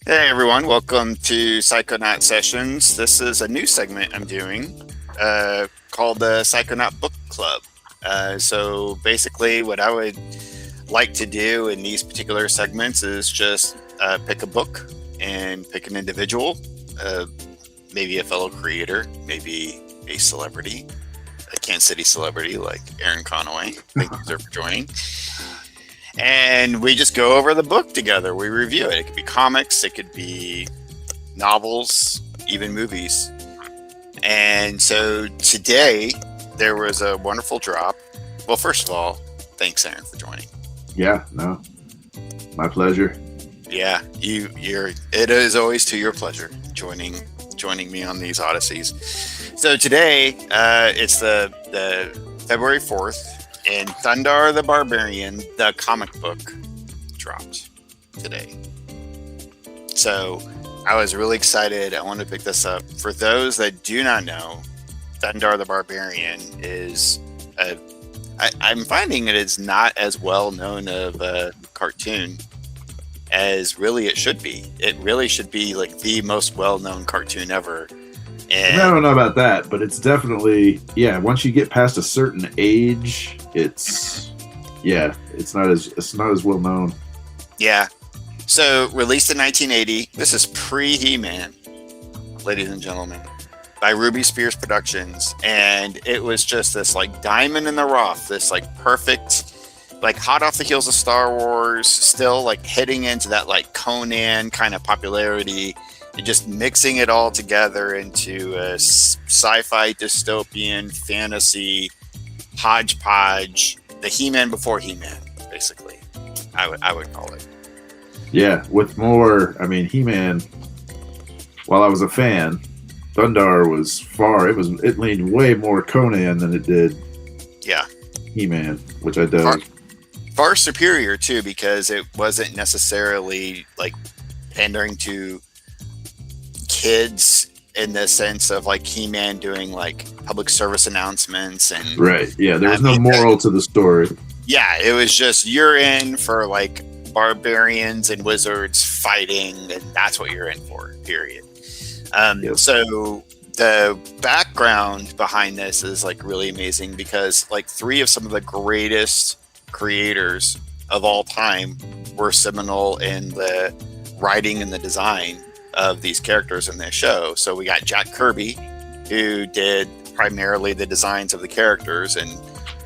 Hey everyone, welcome to Psychonaut Sessions. This is a new segment I'm doing called the Psychonaut Book Club. So basically, what I would like to do in these particular segments is just pick a book and pick an individual, maybe a fellow creator, maybe a celebrity, a Kansas City celebrity like Aaron Conaway. Thank you, sir, for joining. And we just go over the book together. We review it. It could be comics, it could be novels, even movies. And so today there was a wonderful drop. Well, first of all, thanks, Aaron, for joining. Yeah, no, my pleasure. Yeah, it is always to your pleasure joining me on these odysseys. So today it's the February 4th. And Thundarr the Barbarian, the comic book, dropped today. So I was really excited. I wanted to pick this up. For those that do not know, Thundarr the Barbarian is I'm finding it is not as well known of a cartoon as really it should be. It really should be like the most well-known cartoon ever. And I don't know about that, but it's definitely, once you get past a certain age, it's not as well known. Yeah. So released in 1980. This is pre-He-Man, ladies and gentlemen, by Ruby Spears Productions, and it was just this like diamond in the rough, this like perfect, like hot off the heels of Star Wars, still like heading into that like Conan kind of popularity. And just mixing it all together into a sci-fi dystopian fantasy hodgepodge, the He-Man before He-Man, basically. I would call it. Yeah, with more. I mean, He-Man. While I was a fan, Thundarr was it leaned way more Conan than it did. Yeah. He-Man, which I dug. Far superior too, because it wasn't necessarily like pandering to kids in the sense of like He-Man doing like public service announcements and right. Yeah, there was no moral to the story. Yeah, it was just you're in for like barbarians and wizards fighting, and that's what you're in for. Period. Yep. So the background behind this is like really amazing because like three of some of the greatest creators of all time were seminal in the writing and the design of these characters in this show. So we got Jack Kirby, who did primarily the designs of the characters. And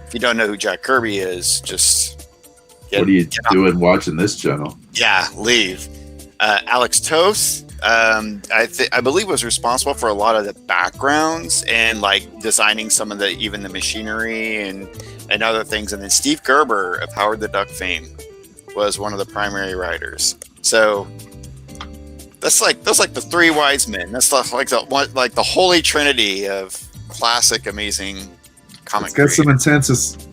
if you don't know who Jack Kirby is, just what are you doing watching this channel? Yeah, leave. Alex Toth, I believe was responsible for a lot of the backgrounds and like designing some of even the machinery and other things. And then Steve Gerber of Howard the Duck fame was one of the primary writers. So that's like the three wise men. That's like the holy trinity of classic, amazing comic. It's got some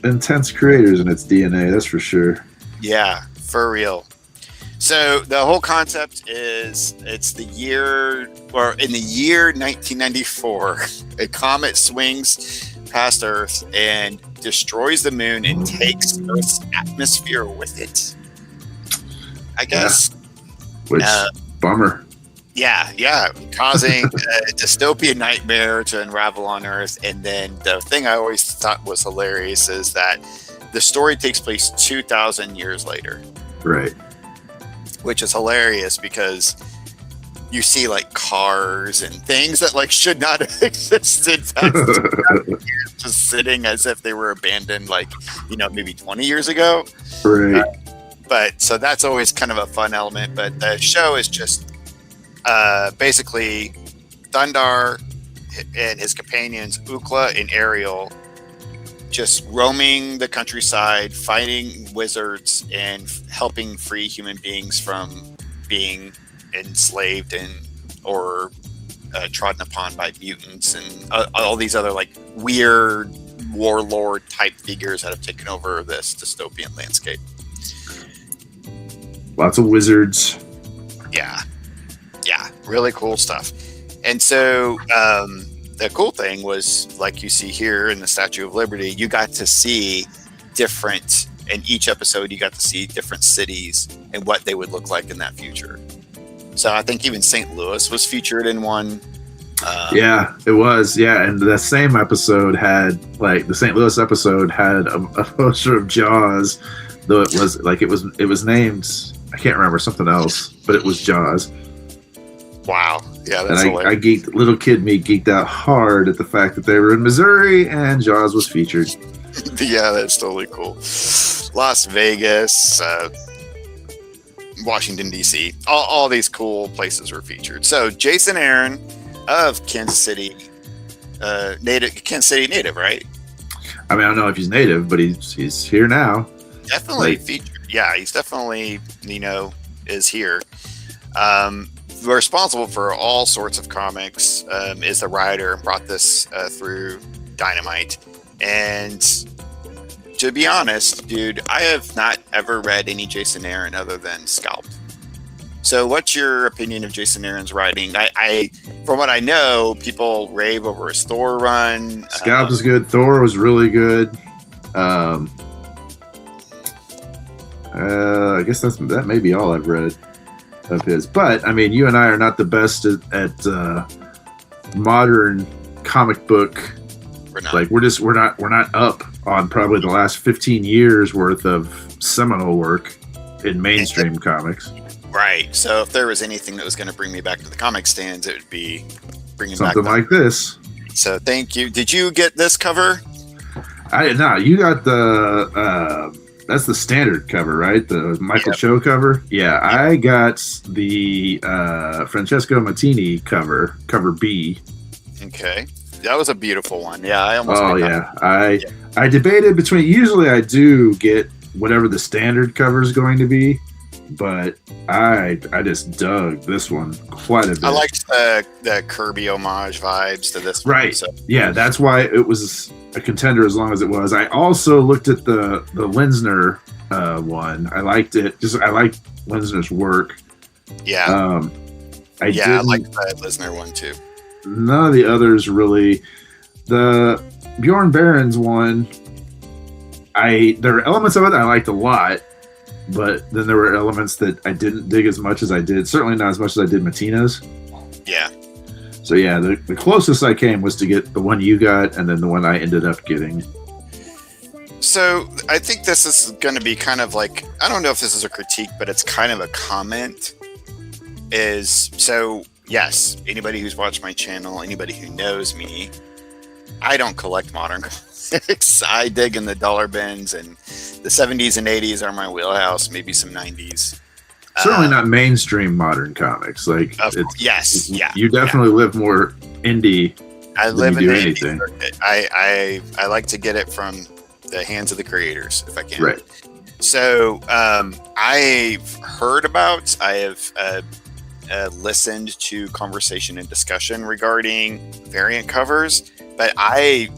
intense creators in its DNA. That's for sure. Yeah, for real. So the whole concept is it's in the year 1994, a comet swings past Earth and destroys the moon and takes Earth's atmosphere with it. I guess. Yeah. Which bummer. Yeah, causing a dystopian nightmare to unravel on Earth. And then the thing I always thought was hilarious is that the story takes place 2,000 years later. Right. Which is hilarious because you see like cars and things that like should not have existed just sitting as if they were abandoned like, maybe 20 years ago. Right. But so that's always kind of a fun element. But the show is just basically Thundarr and his companions Ukla and Ariel just roaming the countryside, fighting wizards and helping free human beings from being enslaved or trodden upon by mutants and all these other like weird warlord type figures that have taken over this dystopian landscape. Lots of wizards. Yeah, really cool stuff. And so the cool thing was, like you see here in the Statue of Liberty, you got to see different, in each episode, you got to see different cities and what they would look like in that future. So I think even St. Louis was featured in one. Yeah, it was. Yeah, and the same episode had the St. Louis episode had a poster of Jaws, though it was named, I can't remember, something else, but it was Jaws. Wow. Yeah, and that's I geeked, little kid me geeked out hard at the fact that they were in Missouri and Jaws was featured. Yeah, that's totally cool. Las Vegas, Washington, D.C. All these cool places were featured. So Jason Aaron of Kansas City, Kansas City native, right? I mean, I don't know if he's native, but he's here now. Definitely featured. Yeah, he's definitely, is here. Responsible for all sorts of comics, is the writer, and brought this through Dynamite. And to be honest, dude, I have not ever read any Jason Aaron other than Scalped. So what's your opinion of Jason Aaron's writing? I from what I know, people rave over his Thor run. Scalped is good. Thor was really good. I guess that may be all I've read of his. But I mean, you and I are not the best at modern comic book. We're not. Like we're not up on probably the last 15 years worth of seminal work in mainstream comics. Right. So if there was anything that was going to bring me back to the comic stands, it would be bringing something back like this. So thank you. Did you get this cover? I did not. You got the that's the standard cover, right? The Michael Cho cover. Yeah, I got the Francesco Mattini cover B. Okay, that was a beautiful one. Yeah, I almost. Oh yeah, I debated between. Usually, I do get whatever the standard cover is going to be. But I just dug this one quite a bit. I liked the Kirby homage vibes to this one. Right. So. Yeah, that's why it was a contender as long as it was. I also looked at the Linsner one. I liked it. I liked Linsner's work. Yeah. I liked the Linsner one too. None of the others really. The Bjorn Barron's one, there are elements of it that I liked a lot. But then there were elements that I didn't dig as much as I did. Certainly not as much as I did Matina's. Yeah. So yeah, the closest I came was to get the one you got, and then the one I ended up getting. So I think this is going to be kind of like, I don't know if this is a critique, but it's kind of a comment. Yes, anybody who's watched my channel, anybody who knows me, I don't collect modern comics. I dig in the dollar bins, and the 70s and 80s are my wheelhouse, maybe some 90s. Certainly not mainstream modern comics. Like, yes, yeah. You definitely live more indie. I live in the anything. Indie. I like to get it from the hands of the creators if I can. Right. So I've heard about, I have listened to conversation and discussion regarding variant covers, but I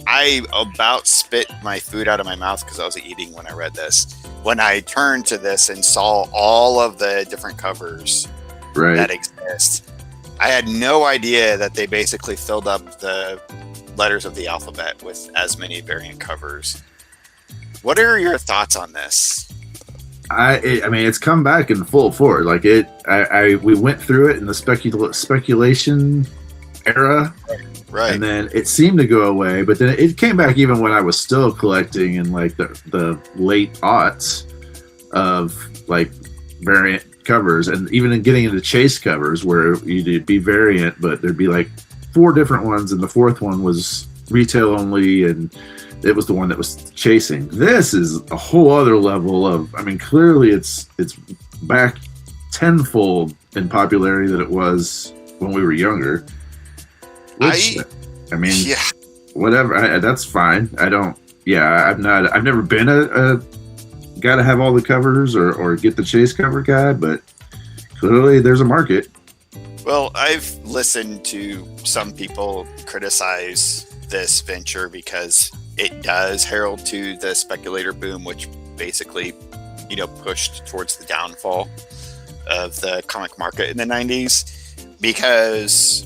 about spit my food out of my mouth because I was eating when I read this. When I turned to this and saw all of the different covers that exist, I had no idea that they basically filled up the letters of the alphabet with as many variant covers. What are your thoughts on this? I mean, it's come back in full force. Like we went through it in the speculation era, right? And then it seemed to go away, but then it came back even when I was still collecting in like the late aughts of like variant covers, and even in getting into chase covers where you'd be variant, but there'd be like 4 different ones, and the 4th one was retail only, and it was the one that was chasing. This is a whole other level of, I mean, clearly it's back tenfold in popularity that it was when we were younger. Which, I mean, whatever. That's fine. I've never been a got to have all the covers or get the chase cover guy, but clearly there's a market. Well, I've listened to some people criticize this venture because it does herald to the speculator boom, which basically, pushed towards the downfall of the comic market in the 90s because,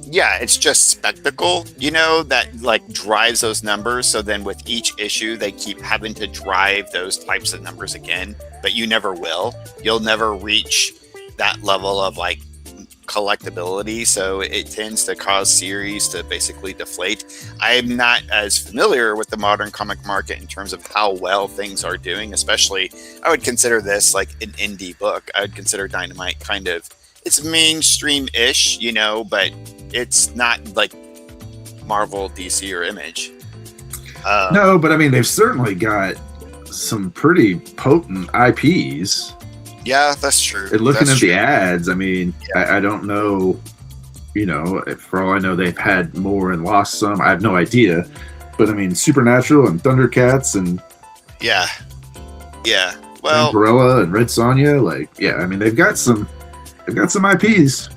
it's just spectacle, that like drives those numbers. So then with each issue, they keep having to drive those types of numbers again, but you never will. You'll never reach that level of like collectability, so it tends to cause series to basically deflate. I'm not as familiar with the modern comic market in terms of how well things are doing, especially I would consider this like an indie book. I would consider Dynamite kind of, it's mainstream-ish, you know, but it's not like Marvel, DC, or Image. No, but I mean, they've certainly got some pretty potent IPs. Yeah, that's true. And looking that's at true. the ads, I mean, I don't know, you know, for all I know, they've had more and lost some. I have no idea. But I mean, Supernatural and Thundercats and Yeah. Well, Umbrella and Red Sonja, like, yeah, I mean, they've got some IPs.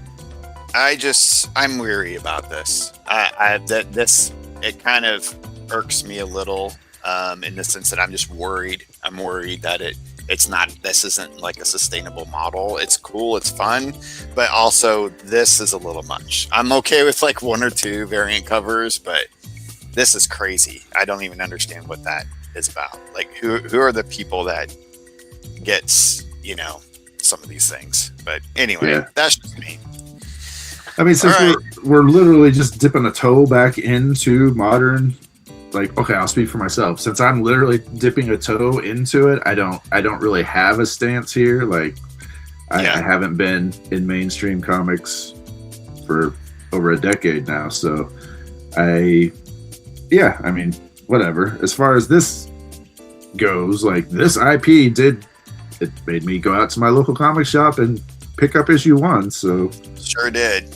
I'm weary about this. It kind of irks me a little, in the sense that I'm just worried. I'm worried that this isn't like a sustainable model. It's cool, it's fun, but also this is a little much. I'm okay with like 1 or 2 variant covers, but this is crazy. I don't even understand what that is about. Like, who are the people that gets, you know, some of these things? But anyway, that's just me. I mean, since we're literally just dipping a toe back into modern, like, okay, I'll speak for myself. Since I'm literally dipping a toe into it, I don't really have a stance here. Like, I haven't been in mainstream comics for over a decade now, so I mean, whatever. As far as this goes, like, this IP it made me go out to my local comic shop and pick up issue 1. So sure did.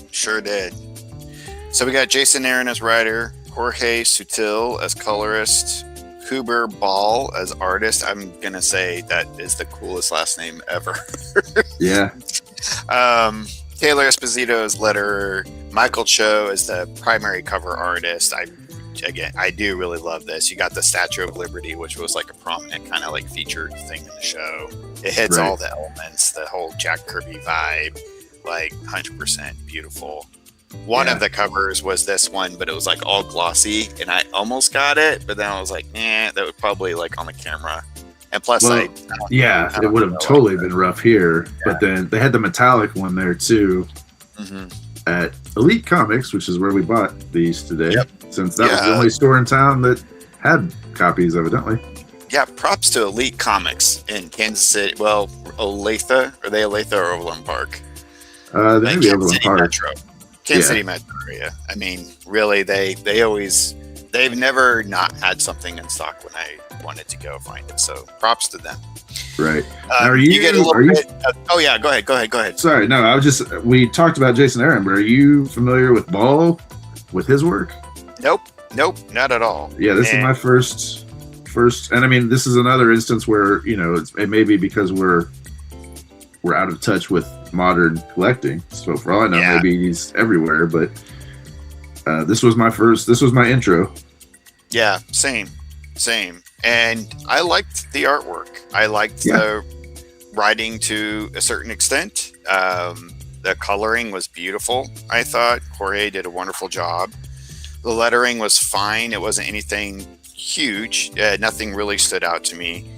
So we got Jason Aaron as writer, Jorge Sutil as colorist, Kewber Baal as artist. I'm gonna say that is the coolest last name ever. Yeah. Taylor Esposito as letterer, Michael Cho as the primary cover artist. I do really love this. You got the Statue of Liberty, which was like a prominent kind of like featured thing in the show. It hits all the elements, the whole Jack Kirby vibe, like 100% beautiful. One of the covers was this one, but it was like all glossy, and I almost got it, but then I was like, that would probably like on the camera. And plus, it would have totally been rough here. Yeah. But then they had the metallic one there too, at Elite Comics, which is where we bought these today. Yep. Since that was the only store in town that had copies, evidently. Yeah, props to Elite Comics in Kansas City. Well, Olathe. Are they Olathe or Overland Park? They may be Overland Park. Metro. Kansas City Metro area. I mean, really, they've never not had something in stock when I wanted to go find it. So props to them. Right. You get a little bit. Oh yeah, go ahead. Sorry, no, we talked about Jason Aaron, but are you familiar with Baal, with his work? Nope, not at all. Yeah, this is my first, and I mean, this is another instance where, you know, it may be because we're out of touch with modern collecting. So for all I know, maybe he's everywhere, but this was my intro. Yeah, same. And I liked the artwork. I liked the writing to a certain extent. The coloring was beautiful. I thought Jorge did a wonderful job. The lettering was fine. It wasn't anything huge. Nothing really stood out to me.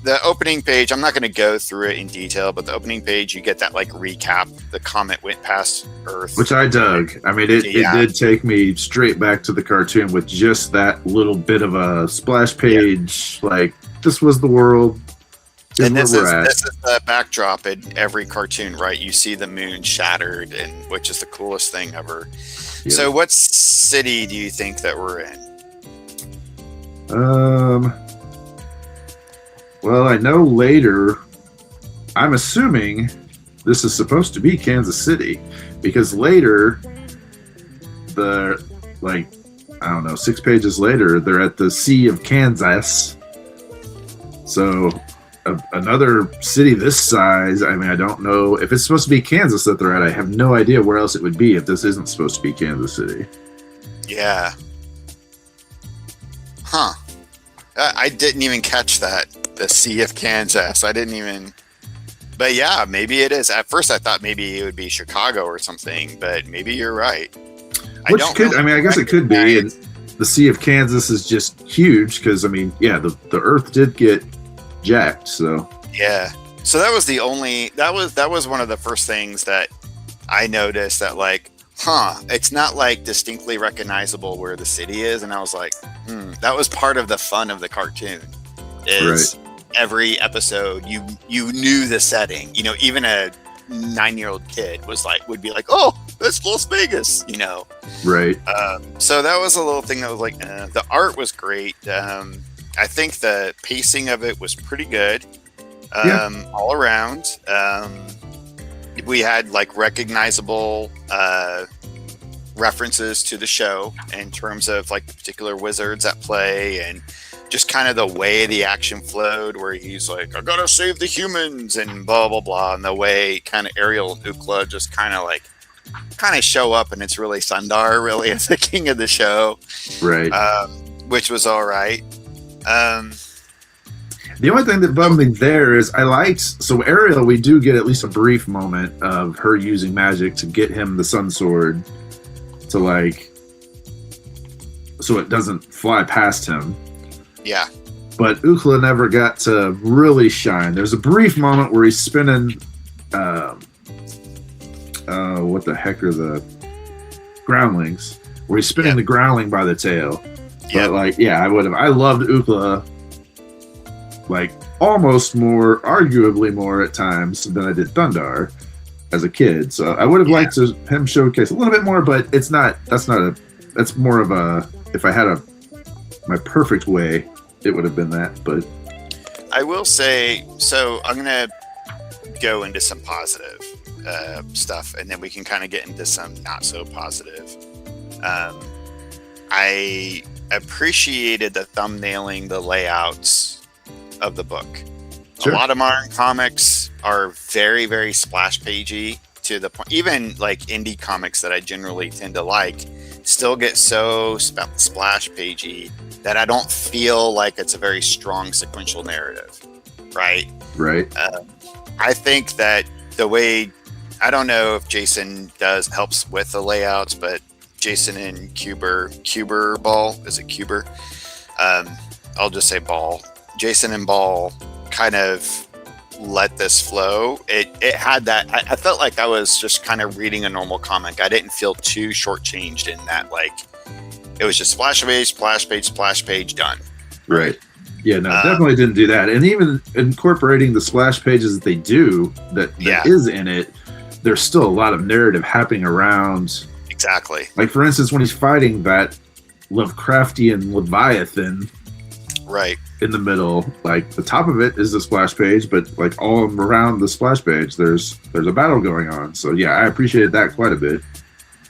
The opening page, I'm not going to go through it in detail, but the opening page, you get that like recap. The comet went past Earth, which I dug. I mean, it did take me straight back to the cartoon with just that little bit of a splash page. Like, this was the world. And this is the backdrop in every cartoon, right? You see the moon shattered, which is the coolest thing ever. Yeah. So, what city do you think that we're in? Well, I know later, I'm assuming this is supposed to be Kansas City, because later, 6 pages later, they're at the Sea of Kansas. So, another city this size, I mean, I don't know if it's supposed to be Kansas that they're at. I have no idea where else it would be if this isn't supposed to be Kansas City. Yeah. Huh. I didn't even catch that. The Sea of Kansas. I didn't even. But yeah, maybe it is. At first, I thought maybe it would be Chicago or something, but maybe you're right. I guess it could be. And the Sea of Kansas is just huge because, I mean, the Earth did get jacked. So yeah. So that was that was one of the first things that I noticed, that like, it's not like distinctly recognizable where the city is, and I was like, that was part of the fun of the cartoon. Is every episode you knew the setting, you know, even a 9-year-old kid would be like, oh, that's Las Vegas, you know. Right. So that was a little thing that was like, the art was great. I think the pacing of it was pretty good, all around. We had like recognizable references to the show in terms of like the particular wizards at play, and just kind of the way the action flowed, where he's like, I gotta save the humans and blah blah blah, and the way kind of Ariel and Ukla just kind of show up, and it's really Thundarr really as the king of the show, right? Which was all right. The only thing that bummed me there is so Ariel, we do get at least a brief moment of her using magic to get him the sun sword to like, so it doesn't fly past him. Yeah. But Ukla never got to really shine. There's a brief moment where he's spinning, what the heck are the groundlings? Where he's spinning the groundling by the tail. Yeah. But like, I loved Ukla, like almost more, arguably more at times than I did Thundarr as a kid. So I would have liked him showcase a little bit more, but that's more of a, if I had my perfect way, it would have been that. But I will say, so I'm going to go into some positive stuff, and then we can kind of get into some not so positive. I appreciated the thumbnailing, the layouts of the book. Sure. A lot of modern comics are very, very splash pagey, to the point, even like indie comics that I generally tend to like still get so splash pagey that I don't feel like it's a very strong sequential narrative, right? Right. I think that the way, I don't know if Jason helps with the layouts, but Jason and Kewber Baal, is it Kewber? I'll just say Baal. Jason and Baal kind of let this flow. It had that, I felt like I was just kind of reading a normal comic. I didn't feel too shortchanged in that, like, it was just splash page, done. Right. Yeah, no, definitely didn't do that. And even incorporating the splash pages that they do, that is in it, there's still a lot of narrative happening around. Exactly. Like, for instance, when he's fighting that Lovecraftian Leviathan, right, in the middle, like the top of it is the splash page, but like all around the splash page, there's a battle going on. So yeah, I appreciated that quite a bit.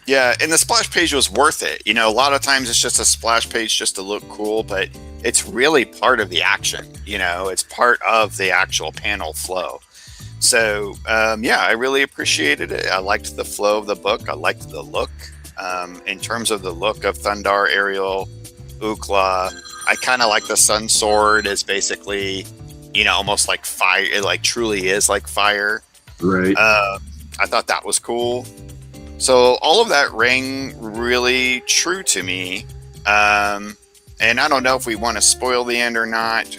Yeah, and the splash page was worth it. You know, a lot of times it's just a splash page just to look cool, but it's really part of the action. You know, it's part of the actual panel flow. So, I really appreciated it. I liked the flow of the book. I liked the look. In terms of the look of Thundarr, Ariel, Ukla, I kind of like the sun sword as basically, you know, almost like fire. It like truly is like fire. Right. I thought that was cool. So all of that rang really true to me. And I don't know if we want to spoil the end or not,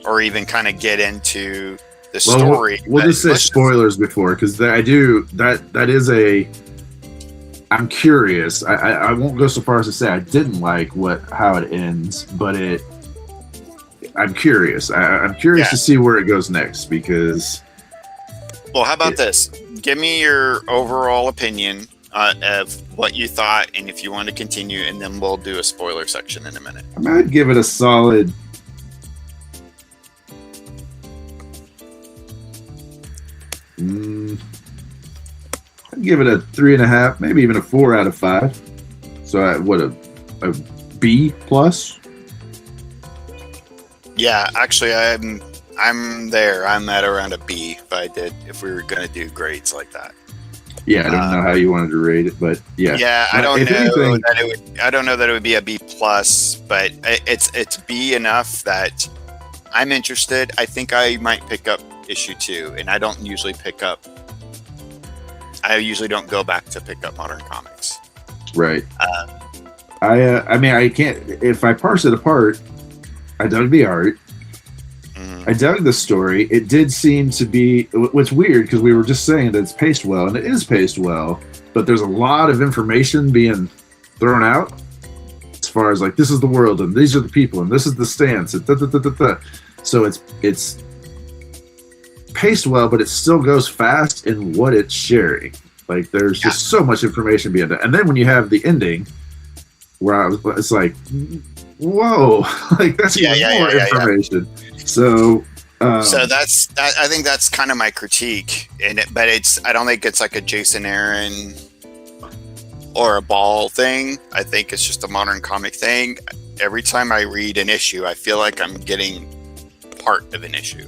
or even kind of get into the story. We'll just say spoilers before, because I do that is a. I'm curious. I won't go so far as to say I didn't like how it ends, but I'm curious. I'm curious to see where it goes next, because. Well, how about this? Give me your overall opinion of what you thought, and if you want to continue, and then we'll do a spoiler section in a minute. I might give it a solid. I'd give it a 3.5, maybe even a 4 out of 5. So a B plus? Yeah, actually, I'm there. I'm at around a B if we were going to do grades like that. Yeah, I don't know how you wanted to rate it, but yeah. Yeah, I don't know that it would be a B plus, but it's B enough that I'm interested. I think I might pick up issue 2, and I usually don't go back to pick up modern comics. Right. I mean, I can't. If I parse it apart, I dug the art. I dug the story. It did seem to be, what's weird, because we were just saying that it's paced well, and it is paced well, but there's a lot of information being thrown out as far as like, this is the world, and these are the people, and this is the stance, and so it's paced well, but it still goes fast in what it's sharing. Like, there's just so much information being done. And then when you have the ending, where it's like, whoa, like that's even more information. So that's I think that's kind of my critique in it, but I don't think it's like a Jason Aaron or a Baal thing. I think it's just a modern comic thing. Every time I read an issue, I feel like I'm getting part of an issue.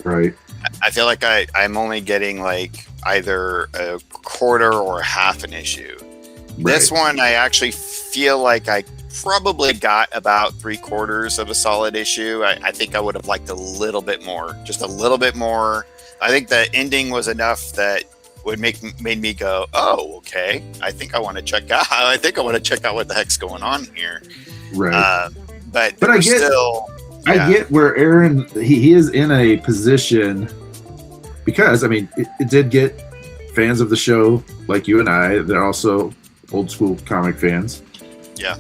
Right. I feel like I'm only getting like either a quarter or half an issue. Right. This one, I actually feel like I probably got about 3/4 of a solid issue. I think I would have liked a little bit more, just a little bit more. I think the ending was enough that would made me go, oh, okay. I think I want to check out. I think I want to check out what the heck's going on here. Right. But I get I get where Aaron he is in a position, because I mean it did get fans of the show like you and I. They're also old school comic fans. Yeah.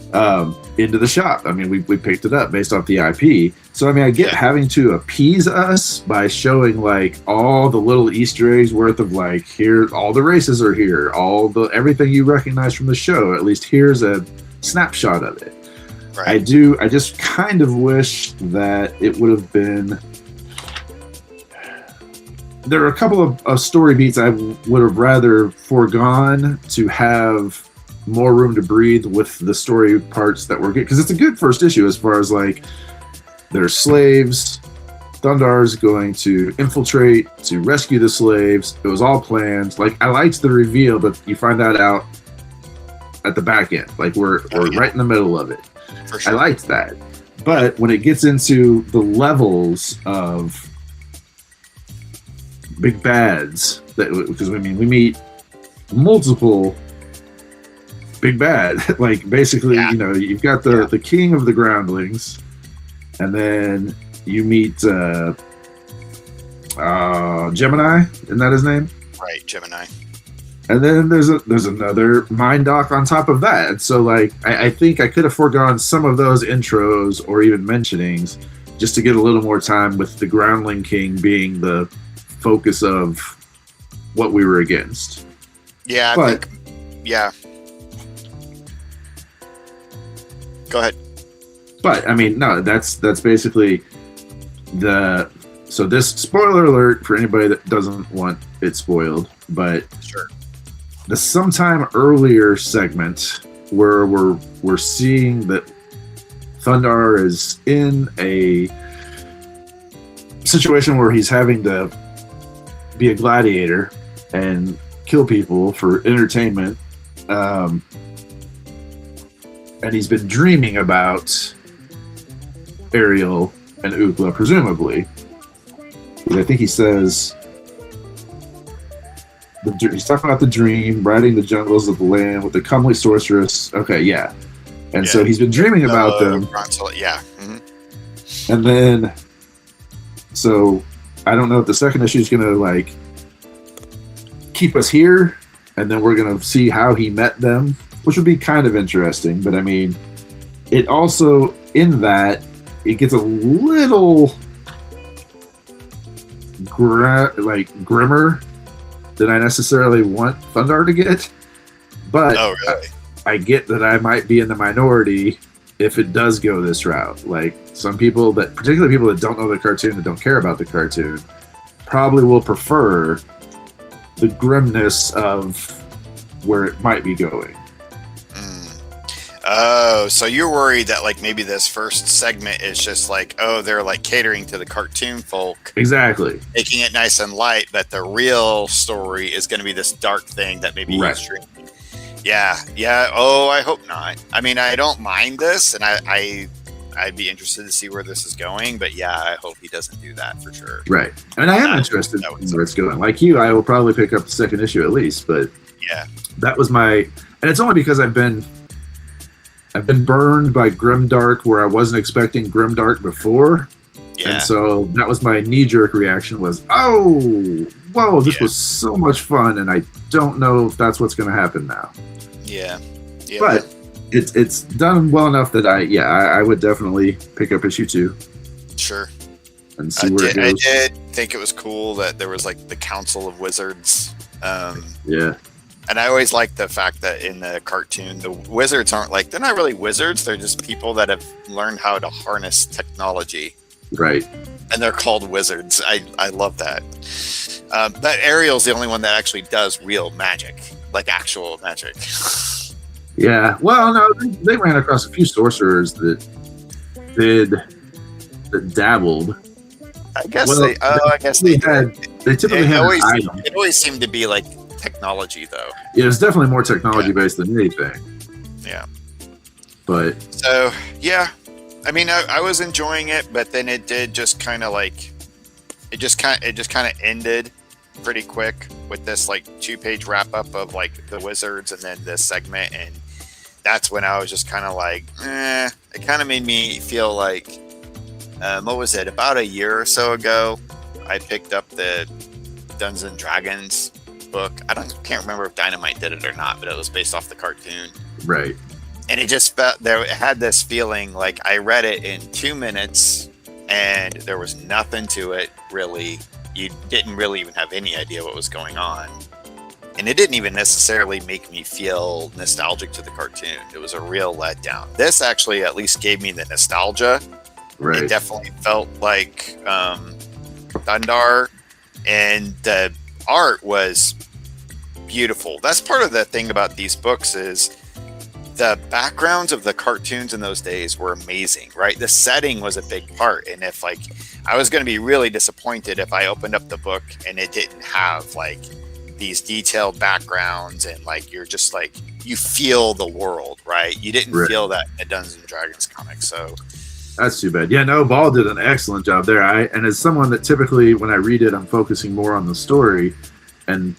Into the shop. I mean, we picked it up based off the IP. So I mean, I get having to appease us by showing like all the little Easter eggs worth of like, here all the races are here, everything you recognize from the show. At least here's a snapshot of it. Right. I just kind of wish that it would have been. There are a couple of story beats I would have rather foregone to have more room to breathe with the story parts that were good, because it's a good first issue as far as like there's slaves, Thundarr's going to infiltrate to rescue the slaves. It was all planned. Like, I liked the reveal, but you find that out at the back end. Like we're right in the middle of it. For sure. I liked that. But when it gets into the levels of big bads, because I mean we meet multiple big bad, like basically, you know, you've got the king of the groundlings, and then you meet Gemini, isn't that his name? Right, Gemini. And then there's another mind doc on top of that. And so like I think I could have foregone some of those intros or even mentionings just to get a little more time with the groundling king being the focus of what we were against. Yeah, I think, yeah. Go ahead. But I mean, no, that's basically so this, spoiler alert for anybody that doesn't want it spoiled, but sure. The sometime earlier segment where we're seeing that Thundarr is in a situation where he's having to be a gladiator and kill people for entertainment, and he's been dreaming about Ariel and Ukla, presumably. Because I think he says he's talking about the dream, riding the jungles of the land with the comely sorceress. Okay, yeah. And so he's been dreaming about them. Yeah. Mm-hmm. And then, so I don't know if the second issue is going to like keep us here, and then we're going to see how he met them, which would be kind of interesting. But I mean, it also, in that, it gets a little grimmer than I necessarily want Thundarr to get. But really? I get that I might be in the minority if it does go this route. Like, some people that, particularly people that don't know the cartoon, that don't care about the cartoon, probably will prefer the grimness of where it might be going. Oh, so you're worried that like maybe this first segment is just like, oh, they're like catering to the cartoon folk. Exactly. Making it nice and light, but the real story is going to be this dark thing that maybe he's dreaming. Yeah. Oh, I hope not. I mean, I don't mind this, and I'd be interested to see where this is going, but yeah, I hope he doesn't do that for sure. Right. And I am interested in where it's going. Like you, I will probably pick up the second issue at least, but yeah, that was and it's only because I've been burned by Grimdark where I wasn't expecting Grimdark before. Yeah. And so that was my knee-jerk reaction was, oh, whoa, this was so much fun, and I don't know if that's what's going to happen now. Yeah. But it's done well enough that I would definitely pick up issue 2. Sure. And see where it goes. I did think it was cool that there was like the Council of Wizards. Yeah. And I always like the fact that in the cartoon, the wizards aren't like, they're not really wizards. They're just people that have learned how to harness technology. Right. And they're called wizards. I love that. But Ariel's the only one that actually does real magic, like actual magic. Yeah. Well, no, they ran across a few sorcerers that dabbled. I guess well, they typically had an item. It always seemed to be like technology, though. Yeah, it's definitely more technology based than anything. Yeah. But so yeah, I mean, I was enjoying it, but then it did just kind of like it just kind of ended pretty quick with this like 2-page wrap up of like the wizards and then this segment, and that's when I was just kind of like, it kind of made me feel like. What was it? About a year or so ago, I picked up the Dungeons and Dragons book. Can't remember if Dynamite did it or not, but it was based off the cartoon. Right. And it just felt it had this feeling like I read it in 2 minutes, and there was nothing to it really. You didn't really even have any idea what was going on, and it didn't even necessarily make me feel nostalgic to the cartoon. It was a real letdown. This actually at least gave me the nostalgia. Right. It definitely felt like Thundarr, and the art was beautiful. That's part of the thing about these books is the backgrounds of the cartoons in those days were amazing, right? The setting was a big part, and if like I was going to be really disappointed if I opened up the book and it didn't have like these detailed backgrounds and like you're just like you feel the world, right? You didn't feel that in a Dungeons and Dragons comic, so. That's too bad. Yeah, no, Baal did an excellent job there. And as someone that typically, when I read it, I'm focusing more on the story, and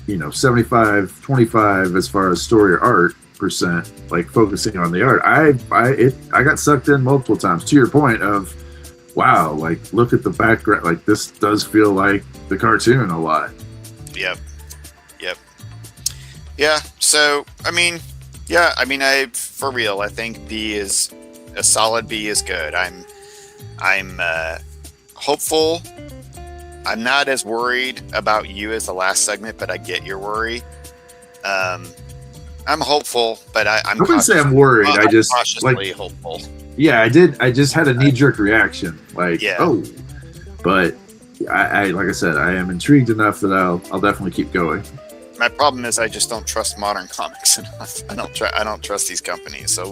75-25 as far as story or art percent, like focusing on the art. I got sucked in multiple times. To your point of, wow, like look at the background. Like this does feel like the cartoon a lot. Yep. Yeah. So I for real, I think B is. A solid B is good. I'm hopeful. I'm not as worried about you as the last segment, but I get your worry. I'm hopeful, but I wouldn't say I'm worried. I just cautiously hopeful. Yeah, I did. I just had a knee-jerk reaction, like oh. But I like I said, I am intrigued enough that I'll definitely keep going. My problem is I just don't trust modern comics enough. I don't trust these companies. So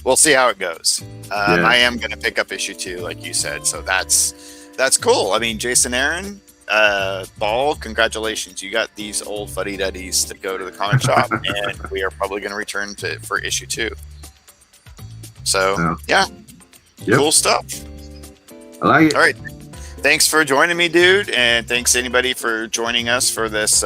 we'll see how it goes. I am going to pick up issue 2, like you said. So that's cool. I mean, Jason Aaron, Baal, congratulations. You got these old fuddy-duddies to go to the comic shop, and we are probably going to return for issue 2. So, cool stuff. I like it. All right. Thanks for joining me, dude. And thanks anybody for joining us for this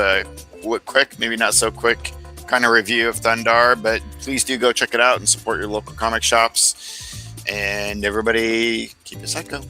quick, maybe not so quick, kind of review of Thundarr, but please do go check it out and support your local comic shops. And everybody, keep it psycho.